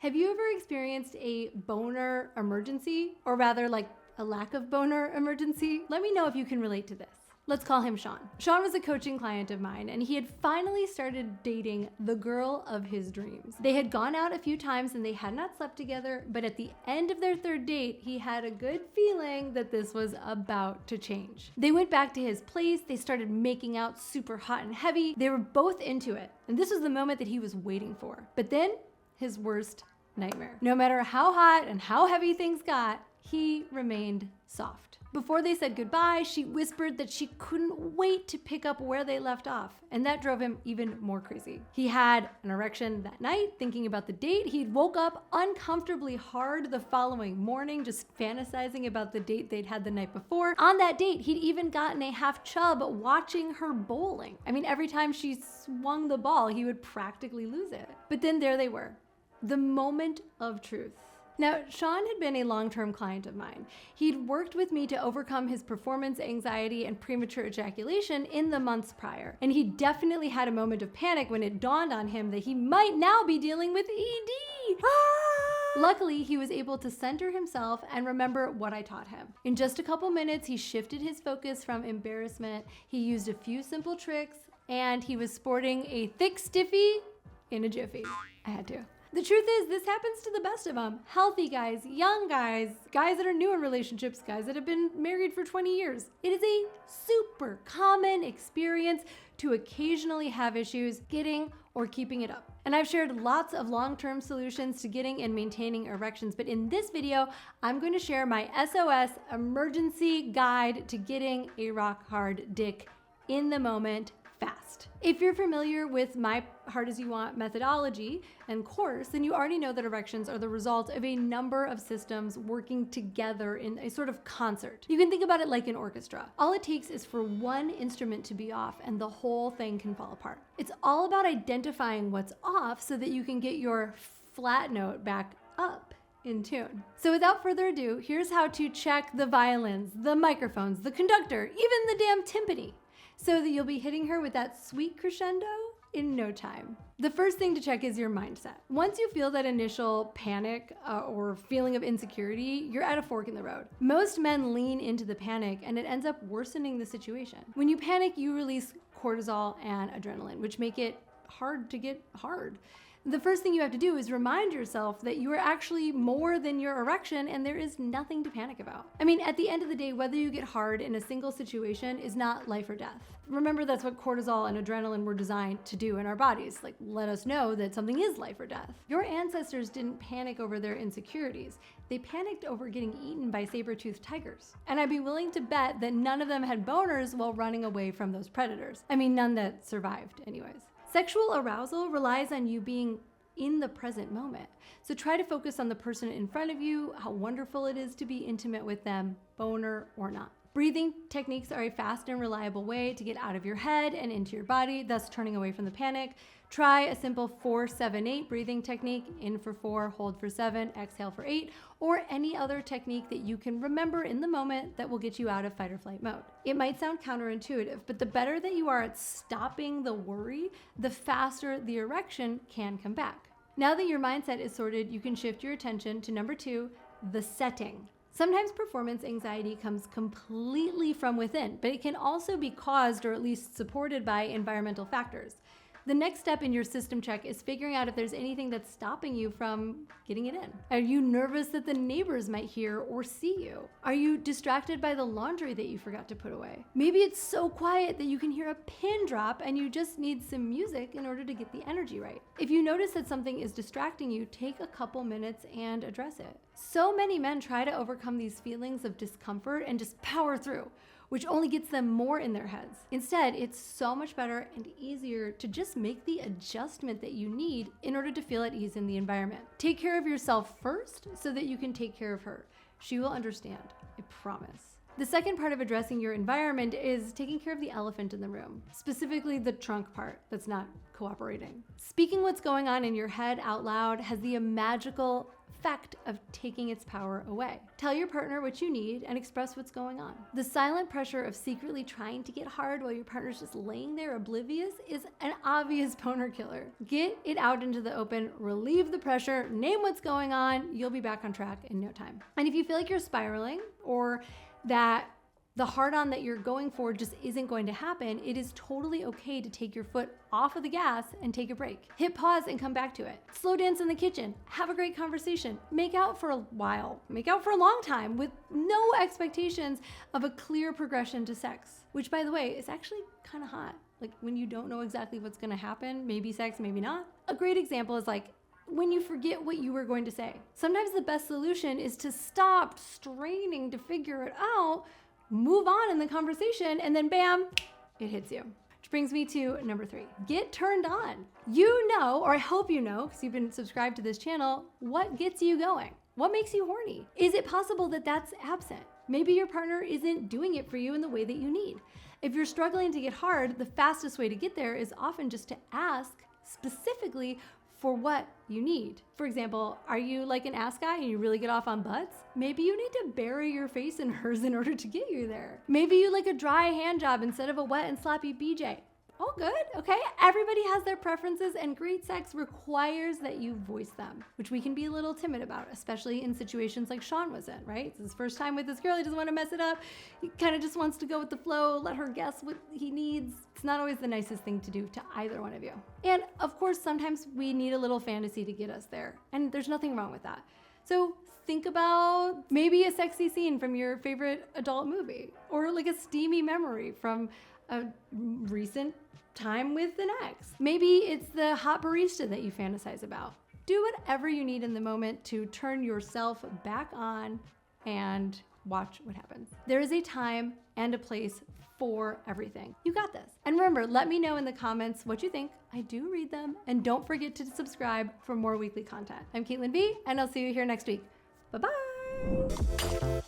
Have you ever experienced a boner emergency? Or rather, like a lack of boner emergency? Let me know if you can relate to this. Let's call him Sean. Sean was a coaching client of mine, and he had finally started dating the girl of his dreams. They had gone out a few times and they had not slept together, but at the end of their third date, he had a good feeling that this was about to change. They went back to his place, they started making out super hot and heavy. They were both into it, and this was the moment that he was waiting for. But then, his worst nightmare. No matter how hot and how heavy things got, he remained soft. Before they said goodbye, she whispered that she couldn't wait to pick up where they left off, and that drove him even more crazy. He had an erection that night, thinking about the date. He'd woke up uncomfortably hard the following morning, just fantasizing about the date they'd had the night before. On that date, he'd even gotten a half chub watching her bowling. I mean, every time she swung the ball, he would practically lose it. But then there they were, the moment of truth. Now, Sean had been a long-term client of mine. He'd worked with me to overcome his performance anxiety and premature ejaculation in the months prior. And he definitely had a moment of panic when it dawned on him that he might now be dealing with ED. Luckily, he was able to center himself and remember what I taught him. In just a couple minutes, he shifted his focus from embarrassment. He used a few simple tricks, and he was sporting a thick stiffy in a jiffy. I had to. The truth is, this happens to the best of them. Healthy guys, young guys, guys that are new in relationships, guys that have been married for 20 years. It is a super common experience to occasionally have issues getting or keeping it up. And I've shared lots of long-term solutions to getting and maintaining erections, but in this video, I'm going to share my SOS emergency guide to getting a rock hard dick in the moment fast. If you're familiar with my Hard As You Want methodology and course, then you already know that erections are the result of a number of systems working together in a sort of concert. You can think about it like an orchestra. All it takes is for one instrument to be off and the whole thing can fall apart. It's all about identifying what's off so that you can get your flat note back up in tune. So without further ado, here's how to check the violins, the microphones, the conductor, even the damn timpani, so that you'll be hitting her with that sweet crescendo in no time. The first thing to check is your mindset. Once you feel that initial panic or feeling of insecurity, you're at a fork in the road. Most men lean into the panic and it ends up worsening the situation. When you panic, you release cortisol and adrenaline, which make it hard to get hard. The first thing you have to do is remind yourself that you are actually more than your erection and there is nothing to panic about. I mean, at the end of the day, whether you get hard in a single situation is not life or death. Remember, that's what cortisol and adrenaline were designed to do in our bodies, like let us know that something is life or death. Your ancestors didn't panic over their insecurities. They panicked over getting eaten by saber-toothed tigers. And I'd be willing to bet that none of them had boners while running away from those predators. I mean, none that survived anyways. Sexual arousal relies on you being in the present moment. So try to focus on the person in front of you, how wonderful it is to be intimate with them, boner or not. Breathing techniques are a fast and reliable way to get out of your head and into your body, thus turning away from the panic. Try a simple 4-7-8 breathing technique, in for 4, hold for 7, exhale for 8, or any other technique that you can remember in the moment that will get you out of fight or flight mode. It might sound counterintuitive, but the better that you are at stopping the worry, the faster the erection can come back. Now that your mindset is sorted, you can shift your attention to number 2, the setting. Sometimes performance anxiety comes completely from within, but it can also be caused or at least supported by environmental factors. The next step in your system check is figuring out if there's anything that's stopping you from getting it in. Are you nervous that the neighbors might hear or see you? Are you distracted by the laundry that you forgot to put away? Maybe it's so quiet that you can hear a pin drop and you just need some music in order to get the energy right. If you notice that something is distracting you, take a couple minutes and address it. So many men try to overcome these feelings of discomfort and just power through, which only gets them more in their heads. Instead, it's so much better and easier to just make the adjustment that you need in order to feel at ease in the environment. Take care of yourself first so that you can take care of her. She will understand, I promise. The second part of addressing your environment is taking care of the elephant in the room, specifically the trunk part that's not cooperating. Speaking what's going on in your head out loud has the magical effect of taking its power away. Tell your partner what you need and express what's going on. The silent pressure of secretly trying to get hard while your partner's just laying there oblivious is an obvious boner killer. Get it out into the open, relieve the pressure, name what's going on, you'll be back on track in no time. And if you feel like you're spiraling or that the hard-on that you're going for just isn't going to happen, it is totally okay to take your foot off of the gas and take a break. Hit pause and come back to it. Slow dance in the kitchen. Have a great conversation. Make out for a while. Make out for a long time with no expectations of a clear progression to sex, which, by the way, is actually kind of hot. Like when you don't know exactly what's going to happen, maybe sex, maybe not. A great example is like when you forget what you were going to say. Sometimes the best solution is to stop straining to figure it out, move on in the conversation, and then bam, it hits you. Which brings me to number 3, get turned on. You know, or I hope you know, because you've been subscribed to this channel, what gets you going? What makes you horny? Is it possible that that's absent? Maybe your partner isn't doing it for you in the way that you need. If you're struggling to get hard, the fastest way to get there is often just to ask specifically for what you need. For example, are you like an ass guy and you really get off on butts? Maybe you need to bury your face in hers in order to get you there. Maybe you like a dry hand job instead of a wet and sloppy BJ. Oh, good, okay. Everybody has their preferences, and great sex requires that you voice them, which we can be a little timid about, especially in situations like Sean was in, right? It's his first time with this girl, he doesn't want to mess it up. He kind of just wants to go with the flow, let her guess what he needs. It's not always the nicest thing to do to either one of you. And of course, sometimes we need a little fantasy to get us there, and there's nothing wrong with that. So think about maybe a sexy scene from your favorite adult movie, or like a steamy memory from a recent time with an ex. Maybe it's the hot barista that you fantasize about. Do whatever you need in the moment to turn yourself back on and watch what happens. There is a time and a place for everything. You got this. And remember, let me know in the comments what you think. I do read them. And don't forget to subscribe for more weekly content. I'm Caitlin B, and I'll see you here next week. Bye-bye.